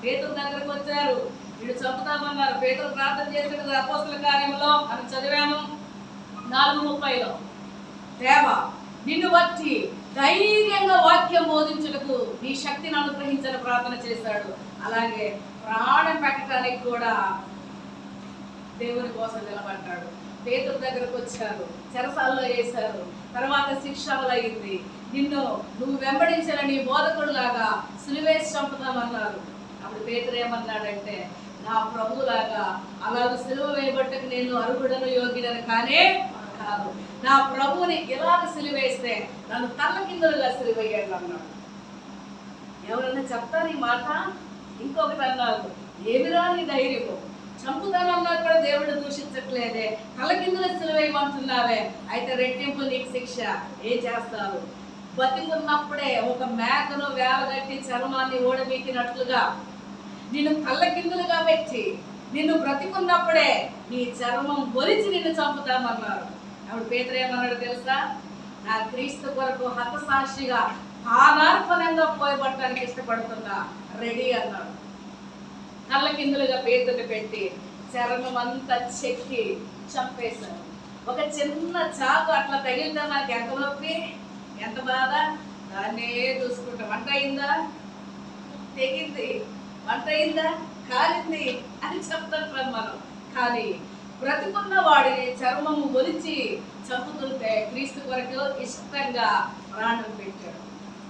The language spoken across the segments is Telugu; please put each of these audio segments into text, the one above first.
పేతురు దగ్గరకు వచ్చారు, వీడు చంపుతామన్నారు. పేతురు ప్రార్థన చేసినట్టు అపోస్తల కార్యంలో మనం చదివాము 4:30లో. దేవా, నిన్ను బట్టి ధైర్యంగా వాక్యం బోధించుటకు నీ శక్తిని అనుగ్రహించని ప్రార్థన చేశాడు. అలాగే ప్రాణం పెట్టడానికి కూడా దేవుని కోసం నిలబడ్డాడు. పేతురు దగ్గరకు వచ్చారు, చెరసాల్లో వేశారు, తర్వాత శిక్ష అమలయ్యింది. నువ్వు వెంబడించిన నీ బోధకుడులాగా సిలువేసి చంపుతామన్నారు. అప్పుడు పేతురు ఏమన్నాడంటే, నా ప్రభువులాగా అలాగ సిలువ వేయబట్టకు నేను అర్హుడను యోగ్యుడను కానే కాదు. నా ప్రభువుని ఇలాగ సిలువేస్తే నన్ను తల్లకిందులుగా సిలువేయాలి అన్నాడు. ఎవరన్నా చెప్తారు ఈ మాట? ఇంకొకటి అన్నారు, ఏమిరా నీ ధైర్యము, చంపుతానన్నారు కూడా దేవుడు దూషించట్లేదే, తల్లకిందులు సిలువేయమంటున్నావే, అయితే రెట్టింపు నీకు శిక్ష. ఏం చేస్తారు? బతికున్నప్పుడే ఒక మేకను వేలగట్టి చర్మాన్ని ఓడబీకినట్లుగా నిన్ను తల్లకిందులుగా పెట్టి నిన్ను బ్రతికున్నప్పుడే నీ చర్మం ఒలిచి నిన్ను చంపుతామన్నారు. అప్పుడు పేతురు ఏమన్నాడు తెలుసా? నా క్రీస్తు కొరకు హతసాక్షిగా పానార్పణంగా పోయబట్టడానికి ఇష్టపడుతున్నా, రెడీ అన్నాడు. తల్లకిందులుగా పేతురుని పెట్టి చర్మం అంతా చెక్కి చంపేశాడు. ఒక చిన్న చాకు అట్లా తగిలితే మనకి ఎంత నొప్పి, ఎంత బాధ. దాన్నే చూసుకుంటాం. వంట అయిందా? తెగింది. వంట అయిందా? కాలింది అని చెప్తాం మనం. కానీ బ్రతికున్న వాడిని చర్మము ఒలిచి చంపుతుంటే క్రీస్తు కొరకు ఇష్టంగా ప్రాణం పెట్టాడు.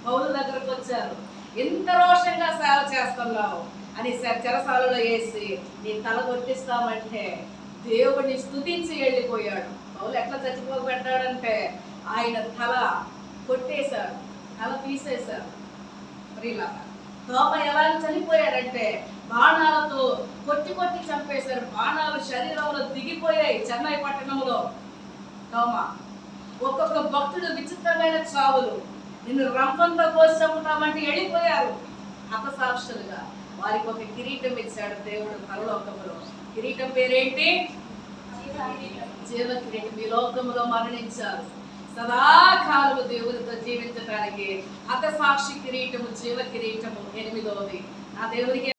పౌలు దగ్గరకు వచ్చారు, ఎంత రోషంగా సేవ చేస్తున్నావు అని చెరసాలలో వేసి నీ తల కొట్టిస్తామంటే దేవుడిని స్తుతించి వెళ్ళిపోయాడు. పౌలు ఎట్లా చచ్చిపోబెట్టాడంటే ఆయన తల కొట్టేశారు, తల తీసేశారు. ప్రియులారా, తోమ ఎలా చనిపోయాడంటే బాణాలతో కొట్టి కొట్టి చంపేశారు. బాణాలు శరీరంలో దిగిపోయాయి. చెన్నై పట్టణంలో తోమ. ఒక్కొక్క భక్తుడు విచిత్రమైన చావులు. నిన్ను రంపంతో కోసి చంపుతామంటే వెళ్ళిపోయారు హతసాక్షులుగా. వారికి ఒక కిరీటం ఇచ్చాడు దేవుడు పరలోకములో. కిరీటం పేరేంటి? జీవ కిరీటం. ఈ లోకంలో మరణించారు, సదాకాలము దేవునితో జీవించడానికి హతసాక్షి కిరీటము, జీవ కిరీటము 8వది. ఆ దేవునికి